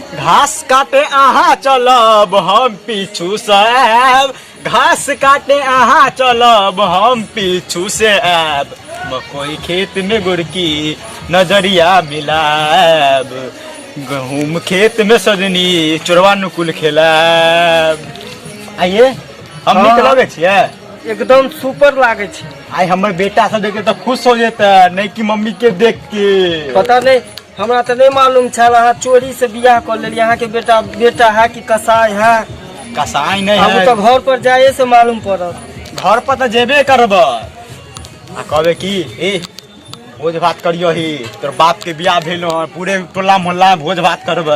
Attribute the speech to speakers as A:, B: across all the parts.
A: घास काटे आहा चलब हम पीछू से आब, घास काटे आहा चलब हम पीछू से आब, मकोई खेत में गुड़की नजरिया मिलाब, गहूम खेत में सजनी चोरवा नुकुल खेलाब। आइए हम निकलबे छियै,
B: एकदम सुपर लागे छे।
A: आई हमर बेटा सब देखे तो खुश हो जेता, नहीं कि मम्मी के देख के।
B: पता नहीं, हमरा तो नहीं मालूम छल अहाँ चोरी से बियाह कर लेलिए। अहाँ के बेटा है कि कसाई है?
A: कसाई नहीं
B: अब
A: है,
B: तो घर पर जाए से मालूम पड़त।
A: घर पर तो जेबे करब आ कहबे की ए भोज भात करियो ही, तोर बाप के बियाह भेलो हन, पूरे टोला मोहल्ला में भोज भात करब,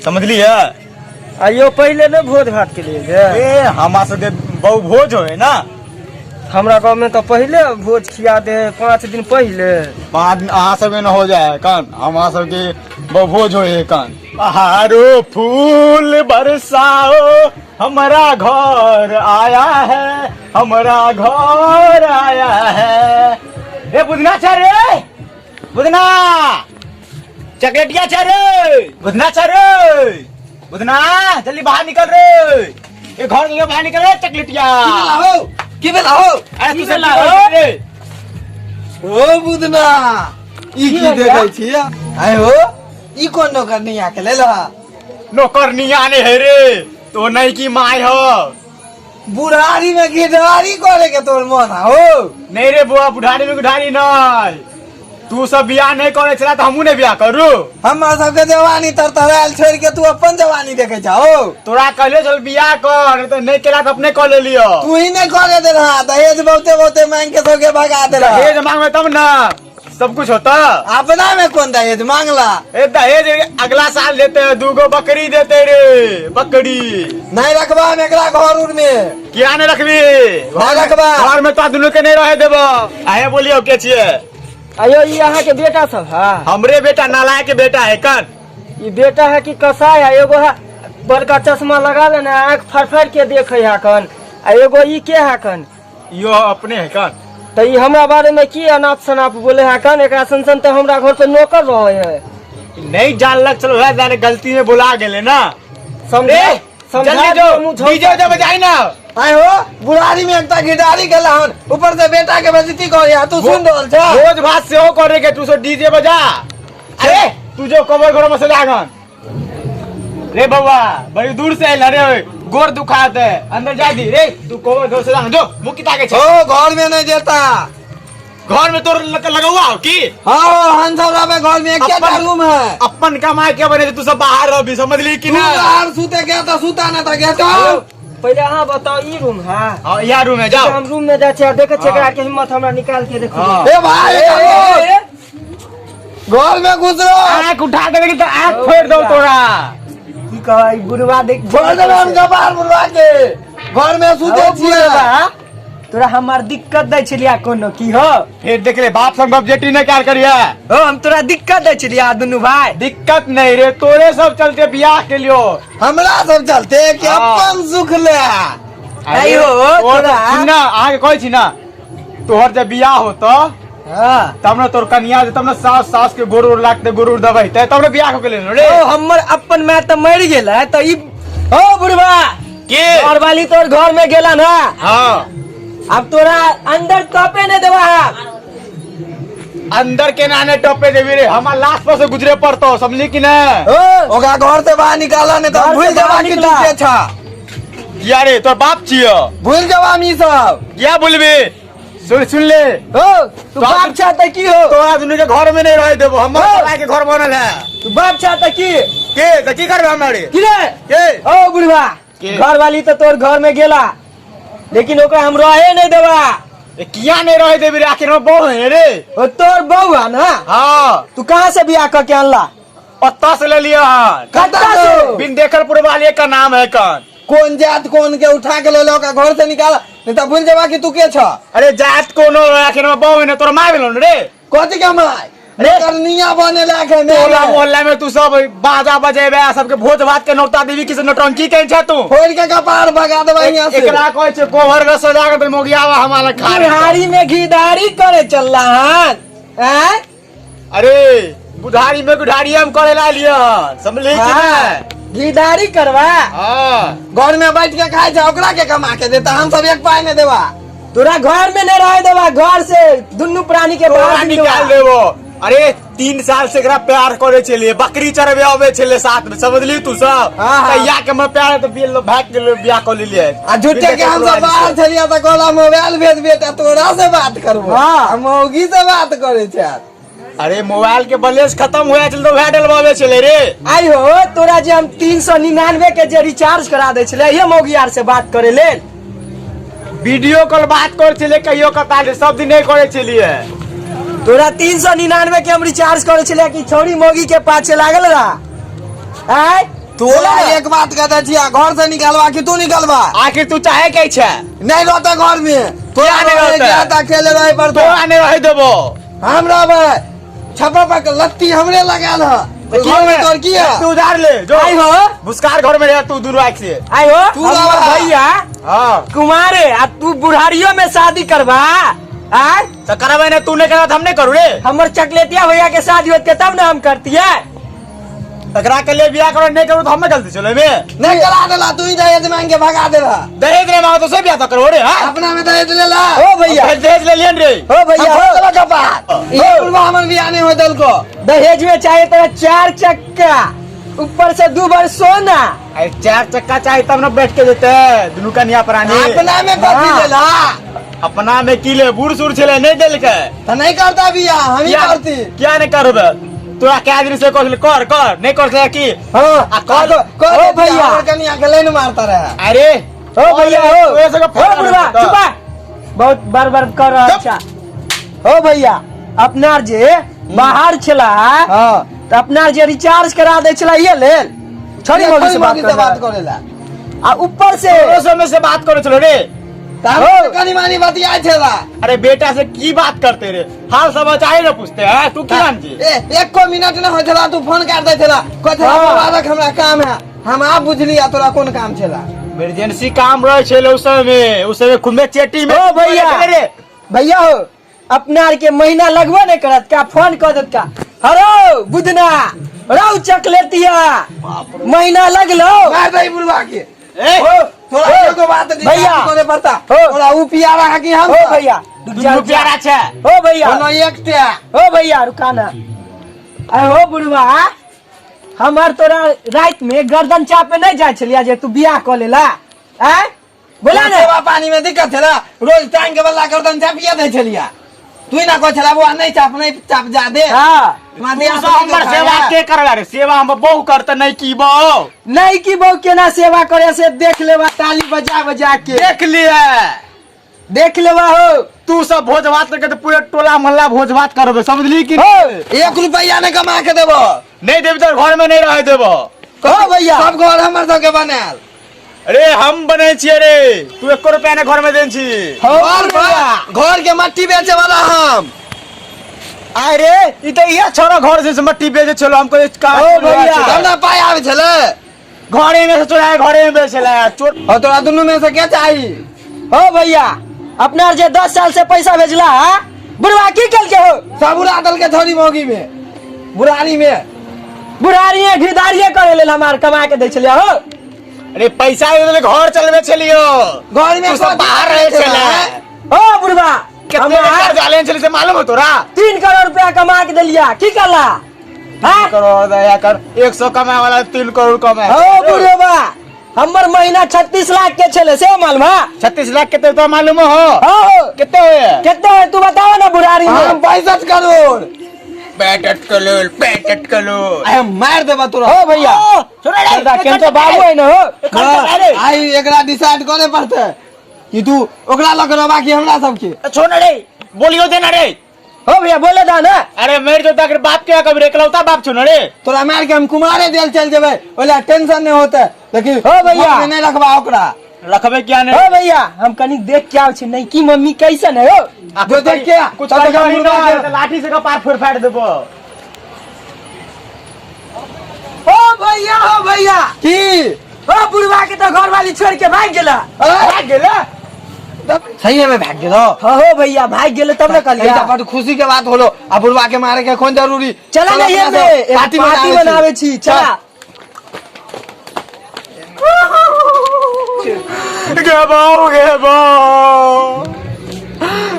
A: समझलिए?
B: आइयो पहले न भोज भात के लिए
A: ए हमारा सबके बहु भोज होए ना,
B: हमरा गाँव में तो पहले भोज खिया दे 5 दिन पहले।
A: 5 दिन अहाँ सब न हो जाए कन, हमारा सबके बहु भोज होए कन। बहारो फूल बरसाओ हमारा घर आया है, हमारा घर आया है। ए बुधना छा रे, बुधना चॉकलेटिया छा रे, बुधना छा रे, बुधना जल्दी बाहर निकल रे, ये घर के बाहर निकल रे चॉकलेटिया।
B: की बेला हो?
A: तू से लाओ रे।
C: ओ बुदना ई की देखै छियै? आय हो ई कोन नौकर नहीं आके ले ला?
A: नौकर नहीं आने है रे, तो नहीं की माय हो।
C: बुढ़ारी में गिरवारी करे के तोर मन हो?
A: नहीं रे बुआ, बुढ़ारी में बुढ़ारी नहीं, तू सब बियाह नहीं करे चला तो हमू ने बियाह करू।
C: हमरा सबके जवानी तरतरायल छोड़ के तू अपन जवानी देखे जाओ।
A: तोरा कहले चल बियाह कर, तो नहीं केला तो अपने कर ले लियो।
C: तू ही नहीं करे दे रहा, दहेज बहुते बहुते मांग के सबके भगा दे रहा।
A: दहेज मांगे तब ना सब कुछ होता।
C: अपना में कौन दहेज मांगला?
A: ए दहेज अगला साल देते हैं, 2 बकरी देते रे, बकरी
C: नहीं रखबा हम एकरा घर उर में।
A: क्या नहीं रखबी?
C: नहीं रखबा।
A: घर में तो दुनू के नहीं रहे देबो। आए बोलियो के छिए?
B: आइयो ये अहाँ के बेटा सब है?
A: हमरे बेटा नालायक के बेटा है कन।
B: ये बेटा है कि कसाई है? एगो है बड़का चश्मा लगा लेना, आँख फाड़ फाड़ के देखे है कन, आ एगो ई के है कन?
A: यो अपने है कन।
B: तो ये हमरा बारे में की अनाप शनाप बोले है कन? एकरा सन तो हमरा घर पे नौकर रहे है।
A: नहीं जानलक, चलो है जाने गलती में बुला गेले ना।
B: समझे?
A: जल्दी जो डीजे जो बजाई ना।
C: आय हो बुढ़ारी में एकटा गिटारी गेला हन, ऊपर से बेटा के बेइज्जती करे। तू सुन रहल छ?
A: भोज भात से हो करे के, तू सो डीजे बजा। अरे तू जो कबर घरों में से लागन रे बउआ, बड़ी दूर से आइल रे, गोर दुखात है, अंदर जा दी रे। तू कबर घर से लागन जो मुकी ताके छे।
C: ओ घर में नहीं देता।
A: घर में तोर लगवा हो की?
C: हाँ हम सब रहे घर में, एक क्या रूम है?
A: अपन कमाए के बने तू सब बाहर रह भी, समझ ली कि
C: तू
A: ना?
C: बाहर सूते गया तो सूता ना था गया।
B: पहले अहाँ बताओ ई रूम है?
A: हां यहाँ रूम है, जाओ।
B: हम रूम में जाए छे, देखे छे एकरा के हिम्मत हमरा निकाल के देखो।
A: हाँ।
C: ए भाई घर में घुस रहो।
A: आँख उठा देगी तो आँख फोड़ दो तोरा।
B: की कहै बुढ़वा देख
C: छोड़ दे हम जबार बुलवा के, घर में सूते छिए।
B: तोरा हमार दिक्कत दै छलिया कोनो की हो?
A: फिर देख ले बाप संग बाप जेटी ने क्या करिया।
B: हो हम तोरा दिक्कत दै छलिया दुनू भाई?
A: दिक्कत नहीं रे, तोरे सब चलते बियाह के लियो।
C: हमरा सब चलते कि अपन सुख ले।
B: आई हो तोरा
A: ना आगे कोई छी ना, तोहर जब बियाह हो तो
B: हां
A: तब ना तोर कन्या तब ना सास के गोरूर लागते, गोरूर दबाई तब ना बियाह के ले रे।
B: ओ हमर अपन मैं त मर गेल है त ई ओ बुढ़वा
A: के
B: घर वाली तोर घर में गेला ना।
A: हां
B: अब तोरा अंदर टपे ने देवा है।
A: अंदर के नाने टपे देवी रे, हमार लाश पर से गुजरे पड़तो, समझली कि ना?
C: ओ ओका घर से बाहर निकाला नहीं तो भूल जावा कि तू के छ।
A: यारे तोर बाप छियो,
C: भूल जावा हम सब।
A: क्या बोलबे? सुन ले,
B: हो तू बाप चाहता की हो?
A: तोरा दुनू के घर में नहीं रह देबो, हमर के घर बनल है।
B: तू बाप चाहता की?
A: के त की करबे हमारे?
B: की रे?
A: के
B: ओ बुढ़वा घर वाली तो तोर घर में गेला, लेकिन ओकरा हम रहे नहीं देवा।
A: ए किया नहीं रह देबे रे? आखिर में बहु है रे।
B: ओ तोर बहू है ना?
A: हां
B: तू कहाँ से बियाह करके अनला?
A: पत्ता से ले लिया हन।
C: कत्ता से?
A: बिन देखलपुर वाले का नाम है कन।
C: कौन जात कौन के उठा के ले लो का घर से निकाला नहीं तो भूल जावा कि तू के छ।
A: अरे जात कोनो आखिर में बहु है, तोर मां भेलो रे।
C: कथी के माय?
A: अरे
C: करनिया बने लाखे में
A: टोला मोहल्ला में तू सब बाजा बजेबे, सबके भोज भात के नौता देवी की से नौटंकी कहीं छ तू।
C: फोड़ के कपार भगा देबा यहां से।
A: एकरा कहै छै कोहर में सजा के मोगियावा हमारा खा रे।
B: बिहारी में घीदारी करे चल रहा है?
A: अरे बुढ़ारी में गुढ़ारी हम करे ला लिया समझली कि नहीं?
B: घीदारी करवा
A: हाँ
C: घर में बैठ के खाए छै ओकरा के कमा के देता, हम सब एक पाई नहीं देवा।
B: तोरा घर में नहीं रह देवा, घर से दुनू प्राणी के
A: तोरा
B: बाहर
A: निकाल देबो। अरे 3 साल से एकरा प्यार करे छलिए, बकरी चरबे आवे छले साथ में, समझली तू सब?
C: हाँ, हाँ।
A: कहिया के मैं प्यार तो बिल भाग गेलो बियाह कर लेलिए।
C: आ झूठे के हम सब बाहर छलिए त कहला मोबाइल भेज बेटा तोरा से बात करबो।
B: हाँ।
C: हम मौगी से बात करे छै।
A: अरे मोबाइल के बैलेंस खत्म हुआ चल तो वह डलवावे छले रे।
B: आई हो तोरा जे हम 399 के जे रिचार्ज करा दे छले ये मौगियार से बात करे ले।
A: वीडियो कॉल बात कर छले कहियो कता सब दिन नहीं करे छलिए।
B: तोरा 399 के हम रिचार्ज करे छले कि छोरी मौगी के पाछे लागल रहा। आय
C: तोरा एक बात कहता छिया, घर से निकालवा कि तू निकालवा?
A: आखिर तू चाहे के छै?
C: नहीं रहता घर में, तोरा
A: नहीं रहता?
C: रहता खेले रहे पर
A: तोरा नहीं रह देबो।
C: हमरा भाई छपा पर लत्ती हमरे लगाल है। तो घर में तोर की है?
A: तू उधार ले जो।
B: आई हो
A: मुस्कार घर में रह तू दूर आँख से।
B: आई हो
C: तू
B: हमर
C: रहा।
B: भैया
A: हाँ
B: कुमारे आ तू बुढ़ारियों में शादी करवा। आय
A: तो करबे ना, तू नहीं करा तो हम नहीं करू रे।
B: हमर चकलेटिया भैया के शादी होते तब ना हम करतिए।
A: एकरा के लिए बियाह करो नहीं करू तो हमें गलती चले में।
C: नहीं करा देला, तू ही दहेज मांग के भगा दे रहा।
A: दहेज रे मांगो तो से बियाह तो करो रे। हाँ
C: अपना में दहेज ले ला।
B: ओ भैया
A: दहेज ले लियन रे।
B: ओ भैया
C: हम
B: हो
C: खोल देबा कपाट। ये बुढ़वा हमर बियाह नहीं हो दल को।
B: दहेज में चाहिए तो 4 चक्का ऊपर से 2 बार सोना।
A: अरे 4 चक्का चाहिए तब ना बैठ के देते दुनू कन्या प्राणी।
C: अपना में कथी
B: हाँ।
C: देला?
A: अपना में किले बूढ़ सूढ़ छले नहीं दिल के।
C: तो नहीं करता बियाह, हम ही करती।
A: क्या नहीं करबे? तोरा क्या दिन से कहले कर कर नहीं कर की?
B: हाँ
A: आ कल
B: ओ भैया
C: कनिया के लाइन मारता रहा।
A: अरे
B: ओ भैया हो
A: तू ऐसे का
B: ओ बुढ़वा चुपा बहुत बार बार कर रहा।
A: चुप।
B: अच्छा ओ भैया अपना जे बाहर छला
C: हां
B: तो अपना जे रिचार्ज करा दे छला ये ले छोरी मौगी से बात
C: करेला।
B: आ ऊपर से
A: समय से बात करो चलो रे।
C: हम कनी मानी बतिया छला।
A: अरे बेटा से की बात करते रे, हाल समाचार ना पूछते हैं तू क्या जानती?
C: एक को मिनट न होछला तू फोन कर दे छला, कहला बाबाक हमरा काम है। हम आप बुझलिया तोरा कोन काम छला?
A: इमरजेंसी काम रहे छले उस समय खुमे चेटी में।
B: ओ भैया
A: रे
B: भैया हो अपना के महीना लगबो नहीं करत का फोन कर देत का हरो बुधना रौ चकलेटिया महीना लगलो
C: मार दई बुढ़वा के।
A: ए
C: थोड़ा एगो बात
B: भैया
C: करे पड़ता।
B: हो।
C: थोड़ा ऊ पियारा है कि हम
B: ओ भैया
A: दुनू प्यारा छे।
B: ओ भैया
C: कोनो एकटा।
B: ओ भैया रुकाना अरे हो बुढ़वा हमार तोरा रात में गर्दन चापे नहीं जाय छलिया जे तू बियाह कर लेला। आय बोला ना
C: सेवा पानी में दिक्कत छला, रोज टाइम के बल्ला गर्दन चापिया दे छलिया। तू ही ना कह छला बुआ नहीं चाप जा दे।
B: हां
A: हमर सेवा के करवा रे, सेवा हम बहु करते नहीं की बो।
B: नहीं की बहु केना सेवा करे से देख लेवा ताली बजा बजा के देख लेवा हो।
A: तू सब भोज भात करके तो पूरे टोला मोहल्ला भोज भात करबे समझली कि?
C: 1 रुपया ने कमा के देबो।
A: नहीं देबे तो घर में नहीं रह देबो।
B: हो भैया
C: सब घर हमर सब के बनाल।
A: अरे हम बने छिए रे, तू 1 रुपया ने घर में देन छी।
C: घर के मट्टी बेचे वाला हम।
A: अरे ई तो ये छोरा घर से मट्टी बेचे चलो हमको
B: ओ भैया।
C: हमरा पाई आवे छले,
A: घरे में से चुराए घरे में बेचला चोर।
C: और तोरा दुनू में से के चाहिए?
B: हो भैया अपना जे 10 साल से पैसा भेजला बुढ़वा की कल के हो
C: सब उड़ा दल के छोरी मोगी में बुढ़ारी में
B: बुढ़ारिये घिदारिये करे लेल हमार कमा के दे छलिया हो।
A: अरे पैसा दे घर चलबे छलियो,
C: घर में
A: तू सब बाहर रहे छले।
B: ओ बुढ़वा
A: कितने
B: हमार
A: जाले छले से मालूम हो तोरा?
B: 3 करोड़ रुपया कमा के दिलिया की करला? हां
A: करोड़ दया कर 100 कमाए वाला 3 करोड़ कमाए।
B: हो बुढ़वा हमर महीना 36 लाख के छले से मालूम है?
A: 36 लाख कितने तो मालूम हो?
B: हो
A: कितने हुए?
B: कितने है तू बताओ ना बुढ़ारी में?
C: हम 65 करोड़।
A: पैटट कलोल
C: आई मार देबा तोरा।
B: हो भैया छोड़ा केन तो बाबू है ना हो।
C: आई एकरा डिसाइड करे पड़ते कि तू ओकरा लग रहा कि हमरा सब के
A: छोड़ रे, बोलियो देना रे।
B: हो भैया बोले दा ना।
A: अरे मेरे जो तक बाप के कभी एकलौता बाप छुन रे।
C: तोरा मार के हम कुमारे देल चल जेबे, ओला टेंशन नहीं होते। लेकिन
B: हो भैया।
C: नहीं रखबा ओकरा।
A: रखबे क्या
B: हो
A: नहीं?
B: भैया हम कनी देख के आउ छी नहीं की मम्मी कैसन है हो।
C: जो देख के
A: कुछ
C: तब
A: कर
C: हम
A: ना लाठी से कपार फोड़ फाड़ देबो।
B: हो भैया
C: की
B: हो बुढ़वा के तो घर वाली छोड़ के भाग गेला।
A: भाग गेला।
C: सही है मैं भाग गेलो।
B: हाँ हो भैया भाग गेले तब न कहलिया।
C: बड़ खुशी के बात होलो। अब बुढ़वा के मारे के कौन जरूरी।
B: चला
C: चलो
B: नहीं
C: अपना
B: हमें
C: सब
B: पार्टी बनावे छी। चला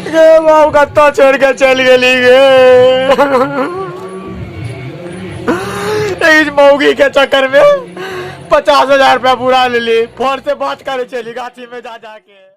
A: गे बाऊ कत्ता छोड़ के चल गेली गे। इस मौगी के चक्कर में 50,000 रुपया बुरा ले ली। फोन से बात करे चली गाछी में जा जाके।